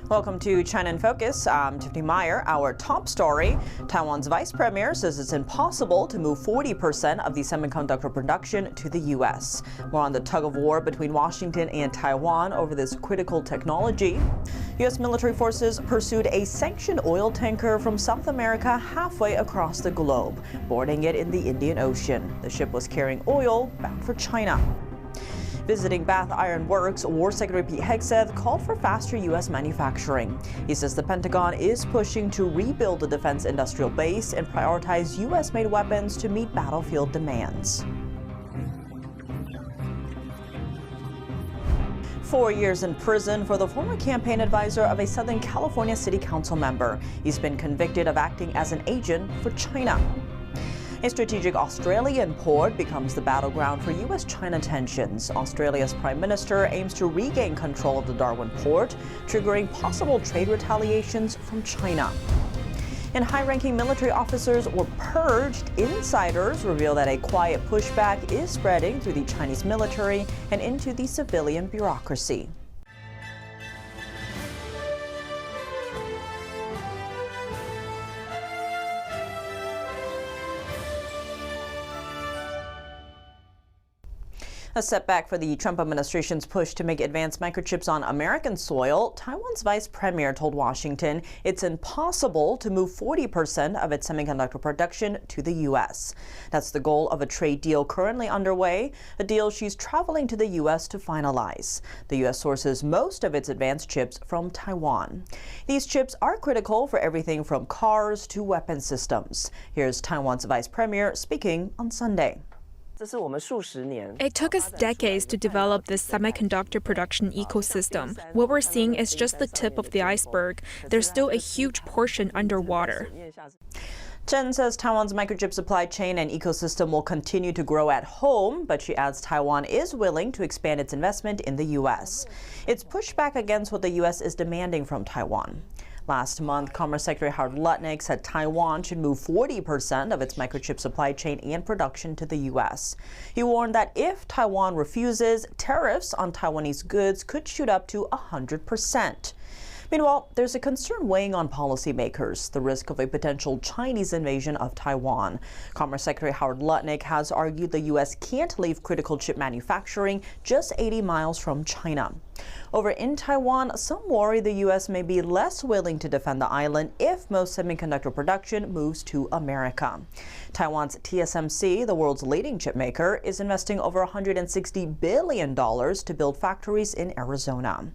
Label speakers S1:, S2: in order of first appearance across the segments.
S1: Welcome to China in Focus. I'm Tiffany Meyer. Our top story, Taiwan's vice premier says it's impossible to move 40% of the semiconductor production to the U.S. More on the tug of war between Washington and Taiwan over this critical technology. U.S. military forces pursued a sanctioned oil tanker from South America halfway across the globe, boarding it in the Indian Ocean. The ship was carrying oil bound for China. Visiting Bath Iron Works, War Secretary Pete Hegseth called for faster U.S. manufacturing. He says the Pentagon is pushing to rebuild the defense industrial base and prioritize U.S.-made weapons to meet battlefield demands. 4 years in prison for the former campaign advisor of a Southern California City Council member. He's been convicted of acting as an agent for China. A strategic Australian port becomes the battleground for U.S.-China tensions. Australia's Prime Minister aims to regain control of the Darwin port, triggering possible trade retaliations from China. And high-ranking military officers were purged. Insiders reveal that a quiet pushback is spreading through the Chinese military and into the civilian bureaucracy. A setback for the Trump administration's push to make advanced microchips on American soil. Taiwan's vice premier told Washington it's impossible to move 40% of its semiconductor production to the U.S. That's the goal of a trade deal currently underway, a deal she's traveling to the U.S. to finalize. The U.S. sources most of its advanced chips from Taiwan. These chips are critical for everything from cars to weapon systems. Here's Taiwan's vice premier speaking on Sunday.
S2: It took us decades to develop this semiconductor production ecosystem. What we're seeing is just the tip of the iceberg. There's still a huge portion underwater.
S1: Chen says Taiwan's microchip supply chain and ecosystem will continue to grow at home, but she adds Taiwan is willing to expand its investment in the U.S. It's pushback against what the U.S. is demanding from Taiwan. Last month, Commerce Secretary Howard Lutnick said Taiwan should move 40% of its microchip supply chain and production to the U.S. He warned that if Taiwan refuses, tariffs on Taiwanese goods could shoot up to 100%. Meanwhile, there's a concern weighing on policymakers, the risk of a potential Chinese invasion of Taiwan. Commerce Secretary Howard Lutnick has argued the U.S. can't leave critical chip manufacturing just 80 miles from China. Over in Taiwan, some worry the U.S. may be less willing to defend the island if most semiconductor production moves to America. Taiwan's TSMC, the world's leading chip maker, is investing over $160 billion to build factories in Arizona.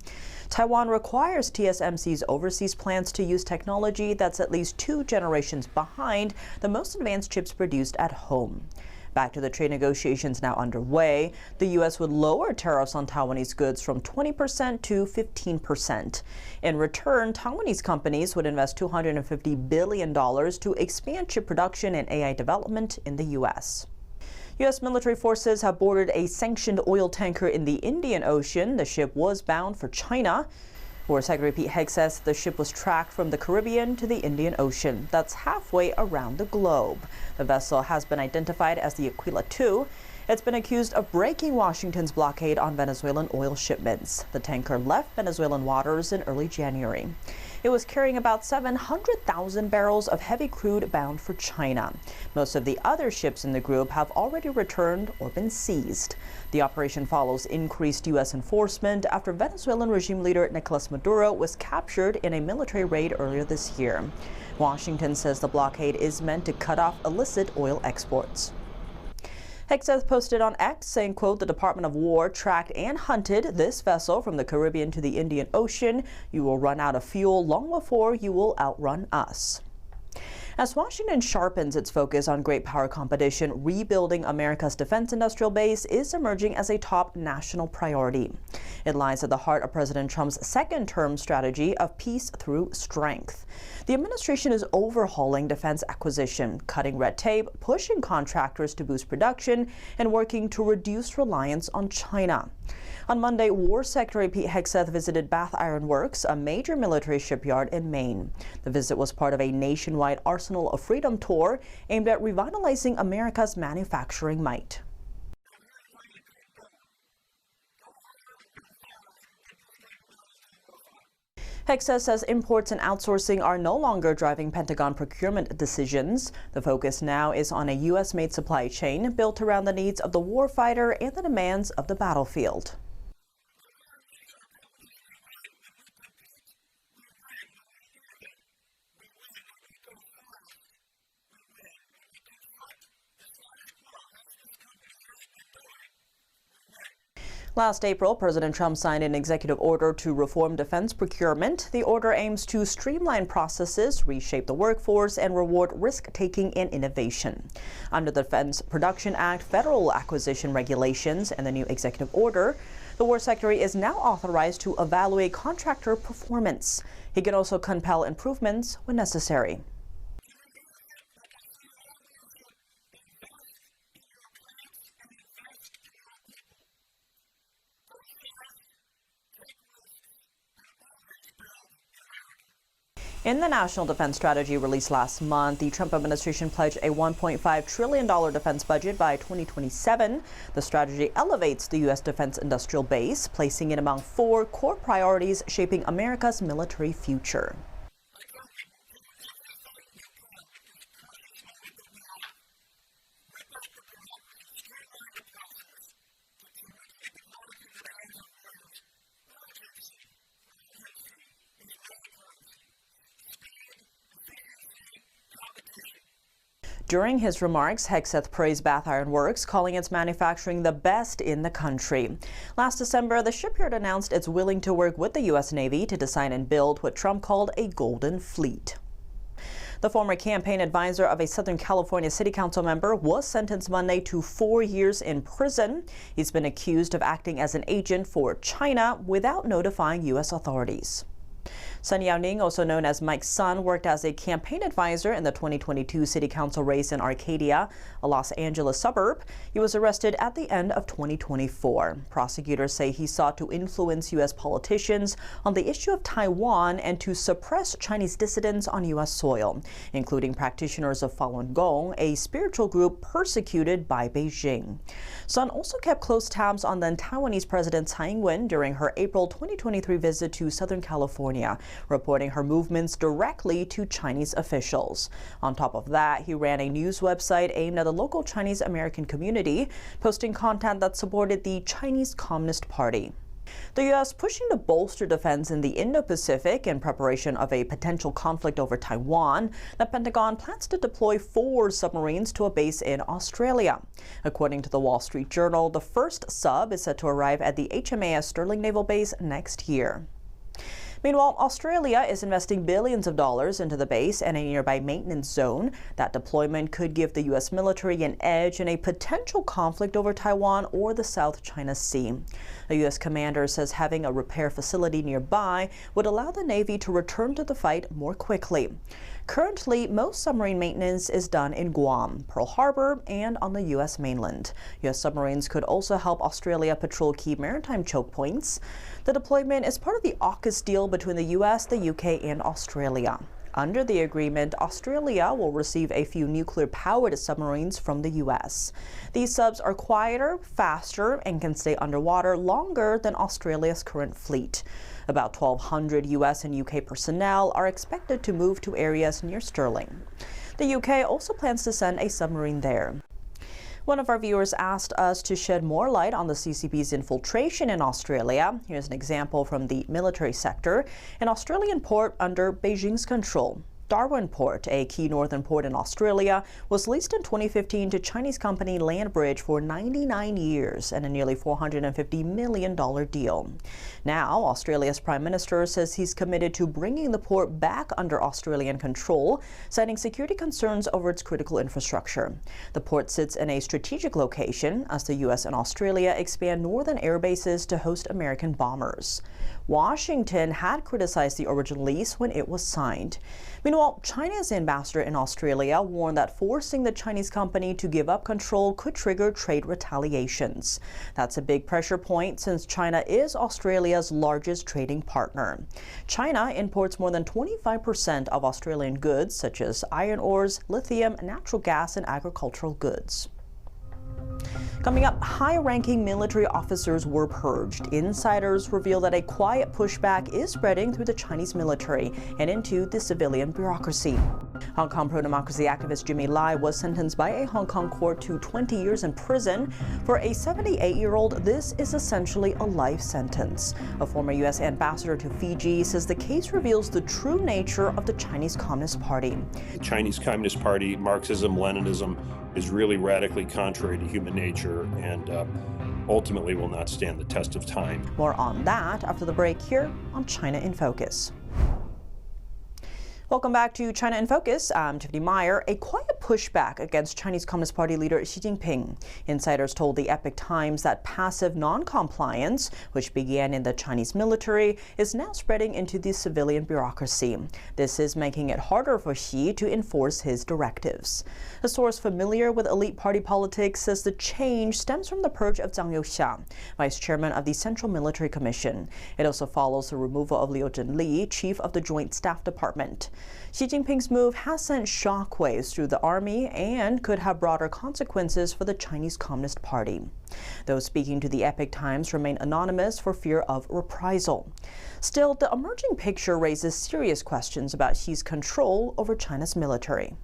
S1: Taiwan requires TSMC's overseas plants to use technology that's at least 2 generations behind the most advanced chips produced at home. Back to the trade negotiations now underway, the U.S. would lower tariffs on Taiwanese goods from 20% to 15%. In return, Taiwanese companies would invest $250 billion to expand chip production and AI development in the U.S. U.S. military forces have boarded a sanctioned oil tanker in the Indian Ocean. The ship was bound for China. War Secretary Pete Hegseth says the ship was tracked from the Caribbean to the Indian Ocean. That's halfway around the globe. The vessel has been identified as the Aquila II. It's been accused of breaking Washington's blockade on Venezuelan oil shipments. The tanker left Venezuelan waters in early January. It was carrying about 700,000 barrels of heavy crude bound for China. Most of the other ships in the group have already returned or been seized. The operation follows increased U.S. enforcement after Venezuelan regime leader Nicolas Maduro was captured in a military raid earlier this year. Washington says the blockade is meant to cut off illicit oil exports. Hegseth posted on X saying, quote, "The Department of War tracked and hunted this vessel from the Caribbean to the Indian Ocean. You will run out of fuel long before you will outrun us." As Washington sharpens its focus on great power competition, rebuilding America's defense industrial base is emerging as a top national priority. It lies at the heart of President Trump's second-term strategy of peace through strength. The administration is overhauling defense acquisition, cutting red tape, pushing contractors to boost production, and working to reduce reliance on China. On Monday, War Secretary Pete Hegseth visited Bath Iron Works, a major military shipyard in Maine. The visit was part of a nationwide Arsenal of Freedom tour aimed at revitalizing America's manufacturing might. Hegseth says imports and outsourcing are no longer driving Pentagon procurement decisions. The focus now is on a U.S.-made supply chain built around the needs of the warfighter and the demands of the battlefield. Last April, President Trump signed an executive order to reform defense procurement. The order aims to streamline processes, reshape the workforce, and reward risk-taking and innovation. Under the Defense Production Act, federal acquisition regulations, and the new executive order, the War Secretary is now authorized to evaluate contractor performance. He can also compel improvements when necessary. In the National Defense Strategy released last month, the Trump administration pledged a $1.5 trillion defense budget by 2027. The strategy elevates the U.S. defense industrial base, placing it among 4 core priorities shaping America's military future. During his remarks, Hegseth praised Bath Iron Works, calling its manufacturing the best in the country. Last December, the shipyard announced it's willing to work with the U.S. Navy to design and build what Trump called a golden fleet. The former campaign advisor of a Southern California City Council member was sentenced Monday to 4 years in prison. He's been accused of acting as an agent for China without notifying U.S. authorities. Sun Yao-ning, also known as Mike's son, worked as a campaign advisor in the 2022 city council race in Arcadia, a Los Angeles suburb. He was arrested at the end of 2024. Prosecutors say he sought to influence U.S. politicians on the issue of Taiwan and to suppress Chinese dissidents on U.S. soil, including practitioners of Falun Gong, a spiritual group persecuted by Beijing. Sun also kept close tabs on then Taiwanese President Tsai Ing-wen during her April 2023 visit to Southern California, reporting her movements directly to Chinese officials. On top of that, he ran a news website aimed at the local Chinese American community, posting content that supported the Chinese Communist Party. The U.S. pushing to bolster defense in the Indo-Pacific in preparation of a potential conflict over Taiwan. The Pentagon plans to deploy 4 submarines to a base in Australia. According to the Wall Street Journal, the first sub is set to arrive at the HMAS Sterling Naval Base next year. Meanwhile, Australia is investing billions of dollars into the base and a nearby maintenance zone. That deployment could give the U.S. military an edge in a potential conflict over Taiwan or the South China Sea. A U.S. commander says having a repair facility nearby would allow the Navy to return to the fight more quickly. Currently, most submarine maintenance is done in Guam, Pearl Harbor, and on the U.S. mainland. U.S. submarines could also help Australia patrol key maritime choke points. The deployment is part of the AUKUS deal between the U.S., the U.K., and Australia. Under the agreement, Australia will receive a few nuclear-powered submarines from the U.S. These subs are quieter, faster, and can stay underwater longer than Australia's current fleet. About 1,200 U.S. and U.K. personnel are expected to move to areas near Stirling. The U.K. also plans to send a submarine there. One of our viewers asked us to shed more light on the CCP's infiltration in Australia. Here's an example from the military sector, an Australian port under Beijing's control. Darwin Port, a key northern port in Australia, was leased in 2015 to Chinese company Landbridge for 99 years and a nearly $450 million deal. Now, Australia's Prime Minister says he's committed to bringing the port back under Australian control, citing security concerns over its critical infrastructure. The port sits in a strategic location as the U.S. and Australia expand northern air bases to host American bombers. Washington had criticized the original lease when it was signed. Meanwhile, China's ambassador in Australia warned that forcing the Chinese company to give up control could trigger trade retaliations. That's a big pressure point since China is Australia's largest trading partner. China imports more than 25% of Australian goods such as iron ores, lithium, natural gas, and agricultural goods. Coming up, high-ranking military officers were purged. Insiders reveal that a quiet pushback is spreading through the Chinese military and into the civilian bureaucracy. Hong Kong pro-democracy activist Jimmy Lai was sentenced by a Hong Kong court to 20 years in prison. For a 78-year-old, this is essentially a life sentence. A former U.S. ambassador to Fiji says the case reveals the true nature of the Chinese Communist Party.
S3: The Chinese Communist Party, Marxism, Leninism, is really radically contrary to human nature and ultimately will not stand the test of time.
S1: More on that after the break here on China in Focus. Welcome back to China in Focus. I'm Tiffany Meyer. A quiet pushback against Chinese Communist Party leader Xi Jinping. Insiders told the Epoch Times that passive non-compliance, which began in the Chinese military, is now spreading into the civilian bureaucracy. This is making it harder for Xi to enforce his directives. A source familiar with elite party politics says the change stems from the purge of Zhang Youxia, vice chairman of the Central Military Commission. It also follows the removal of Liu Zhenli, chief of the Joint Staff Department. Xi Jinping's move has sent shockwaves through the army and could have broader consequences for the Chinese Communist Party. Those speaking to the Epoch Times remain anonymous for fear of reprisal. Still, the emerging picture raises serious questions about Xi's control over China's military.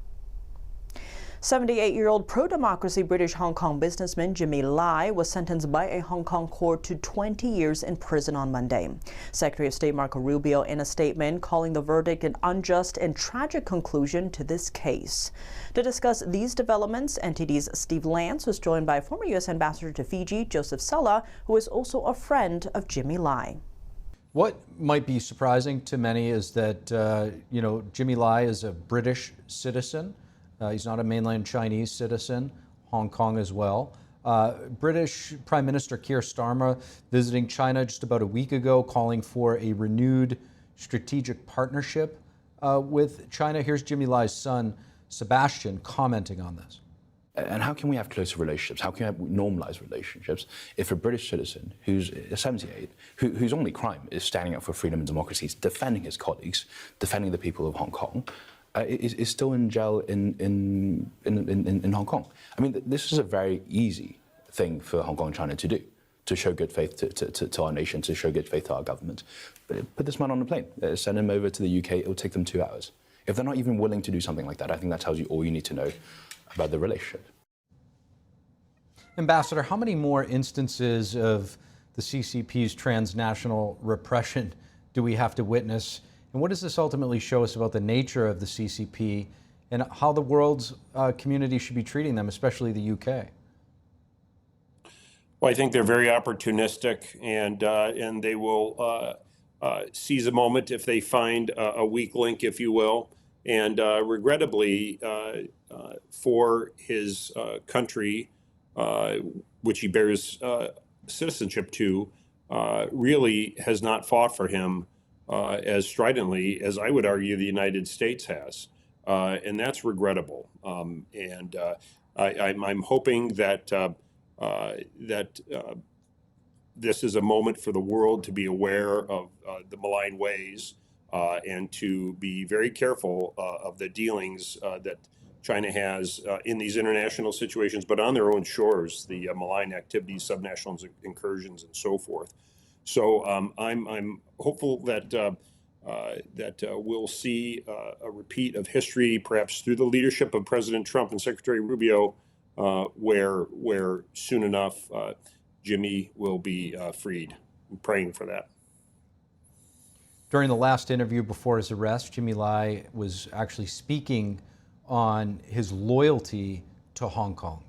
S1: 78-year-old pro-democracy British Hong Kong businessman Jimmy Lai was sentenced by a Hong Kong court to 20 years in prison on Monday. Secretary of State Marco Rubio in a statement calling the verdict an unjust and tragic conclusion to this case. To discuss these developments, NTD's Steve Lance was joined by former U.S. Ambassador to Fiji, Joseph Sella, who is also a friend of Jimmy Lai.
S4: What might be surprising to many is that, Jimmy Lai is a British citizen. He's not a mainland Chinese citizen, Hong Kong as well. British Prime Minister Keir Starmer visiting China just about a week ago, calling for a renewed strategic partnership with China. Here's Jimmy Lai's son, Sebastian, commenting on this.
S5: And how can we have closer relationships? How can we normalize relationships if a British citizen who's 78, whose only crime is standing up for freedom and democracy, defending his colleagues, defending the people of Hong Kong, is still in jail in Hong Kong? I mean, this is a very easy thing for Hong Kong and China to do, to show good faith to our nation, to show good faith to our government. But put this man on a plane, send him over to the UK, it'll take them 2 hours. If they're not even willing to do something like that, I think that tells you all you need to know about the relationship.
S4: Ambassador, how many more instances of the CCP's transnational repression do we have to witness? And what does this ultimately show us about the nature of the CCP and how the world's community should be treating them, especially the UK?
S3: Well, I think they're very opportunistic, and they will seize a moment if they find a weak link, if you will. And regrettably, for his country, which he bears citizenship to, really has not fought for him as stridently as I would argue the United States has, and that's regrettable. I'm hoping that this is a moment for the world to be aware of the malign ways and to be very careful of the dealings that China has in these international situations, but on their own shores, the malign activities, subnational incursions, and so forth. So I'm hopeful that we'll see a repeat of history, perhaps through the leadership of President Trump and Secretary Rubio, where soon enough Jimmy will be freed. I'm praying for that.
S4: During the last interview before his arrest, Jimmy Lai was actually speaking on his loyalty to Hong Kong.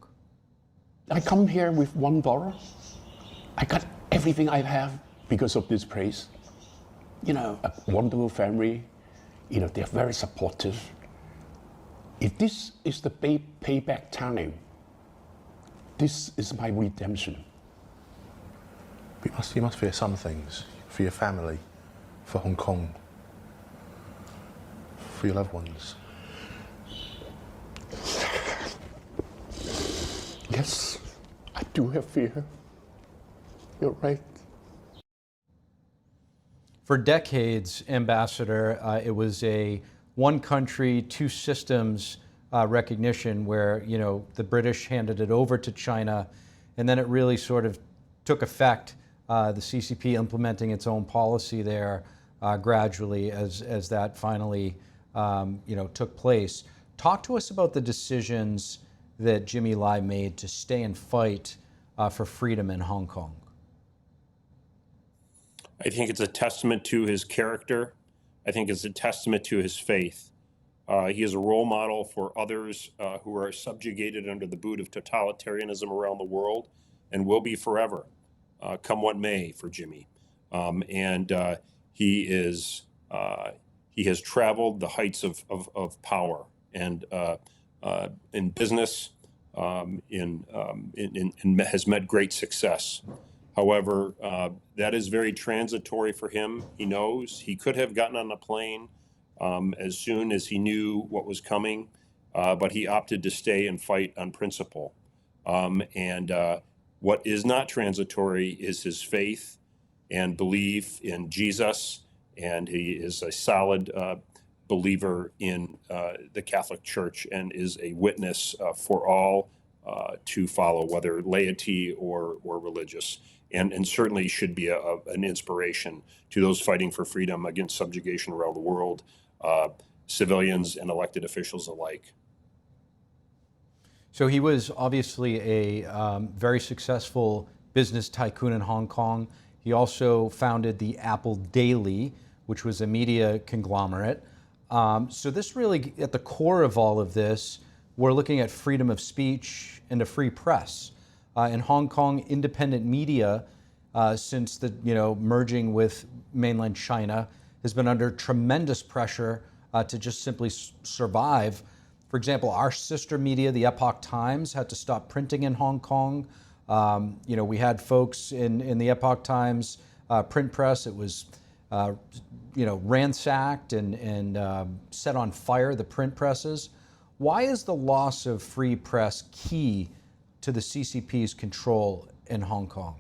S6: I come here with $1. I got everything I have because of this place. You know, a wonderful family. You know, they're very supportive. If this is the payback time, this is my redemption.
S7: You must fear some things for your family, for Hong Kong, for your loved ones.
S6: Yes, I do have fear. You're right.
S4: For decades, Ambassador, it was a one country, two systems recognition where, the British handed it over to China, and then it really sort of took effect, the CCP implementing its own policy there gradually as that finally, took place. Talk to us about the decisions that Jimmy Lai made to stay and fight for freedom in Hong Kong.
S3: I think it's a testament to his character. I think it's a testament to his faith. He is a role model for others who are subjugated under the boot of totalitarianism around the world, and will be forever, come what may, for Jimmy. He has traveled the heights of power, and in business, and has met great success. However, that is very transitory for him. He knows he could have gotten on a plane as soon as he knew what was coming, but he opted to stay and fight on principle. What is not transitory is his faith and belief in Jesus, and he is a solid believer in the Catholic Church and is a witness for all to follow, whether laity or religious, and certainly should be an inspiration to those fighting for freedom against subjugation around the world, civilians and elected officials alike.
S4: So he was obviously a very successful business tycoon in Hong Kong. He also founded the Apple Daily, which was a media conglomerate. So this really, at the core of all of this, we're looking at freedom of speech and a free press. In Hong Kong, independent media, since the merging with mainland China, has been under tremendous pressure to just simply survive. For example, our sister media, the Epoch Times, had to stop printing in Hong Kong. We had folks in the Epoch Times print press. It was ransacked and set on fire, the print presses. Why is the loss of free press key to the CCP's control in Hong Kong?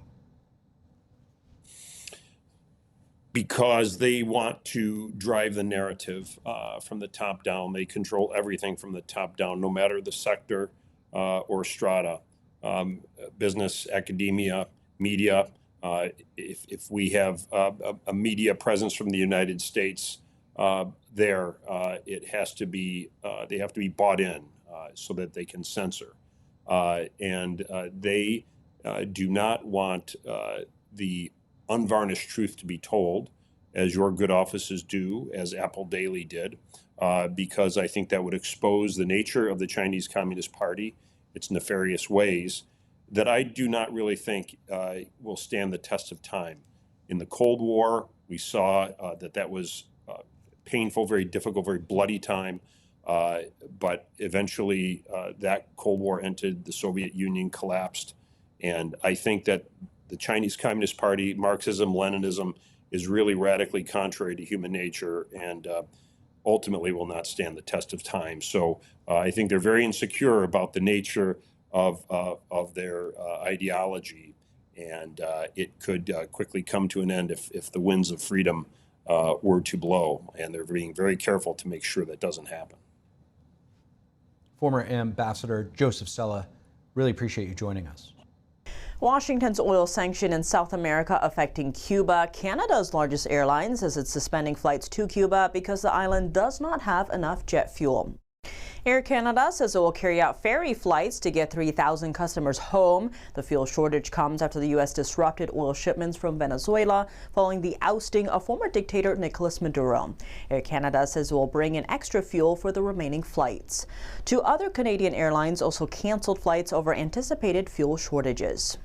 S3: Because they want to drive the narrative from the top down. They control everything from the top down, no matter the sector or strata. Business, academia, media. If we have a media presence from the United States, it has to be they have to be bought in so that they can censor, and they do not want the unvarnished truth to be told, as your good offices do, as Apple Daily did, because I think that would expose the nature of the Chinese Communist Party, its nefarious ways, that I do not really think will stand the test of time. In the Cold War, we saw that was painful, very difficult, very bloody time, but eventually that Cold War ended, the Soviet Union collapsed, and I think that the Chinese Communist Party, Marxism, Leninism, is really radically contrary to human nature and ultimately will not stand the test of time. So I think they're very insecure about the nature of their ideology, and it could quickly come to an end if the winds of freedom were to blow, and they're being very careful to make sure that doesn't happen.
S4: Former Ambassador Joseph Sella, really appreciate you joining us.
S1: Washington's oil sanction in South America affecting Cuba. Canada's largest airline says it's suspending flights to Cuba because the island does not have enough jet fuel. Air Canada says it will carry out ferry flights to get 3,000 customers home. The fuel shortage comes after the U.S. disrupted oil shipments from Venezuela following the ousting of former dictator Nicolas Maduro. Air Canada says it will bring in extra fuel for the remaining flights. Two other Canadian airlines also canceled flights over anticipated fuel shortages.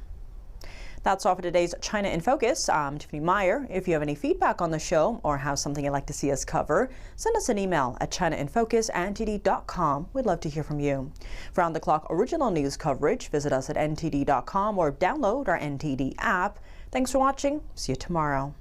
S1: That's all for today's China in Focus. I'm Tiffany Meyer. If you have any feedback on the show or have something you'd like to see us cover, send us an email at chinainfocus@ntd.com. We'd love to hear from you. For round-the-clock original news coverage, visit us at ntd.com or download our NTD app. Thanks for watching. See you tomorrow.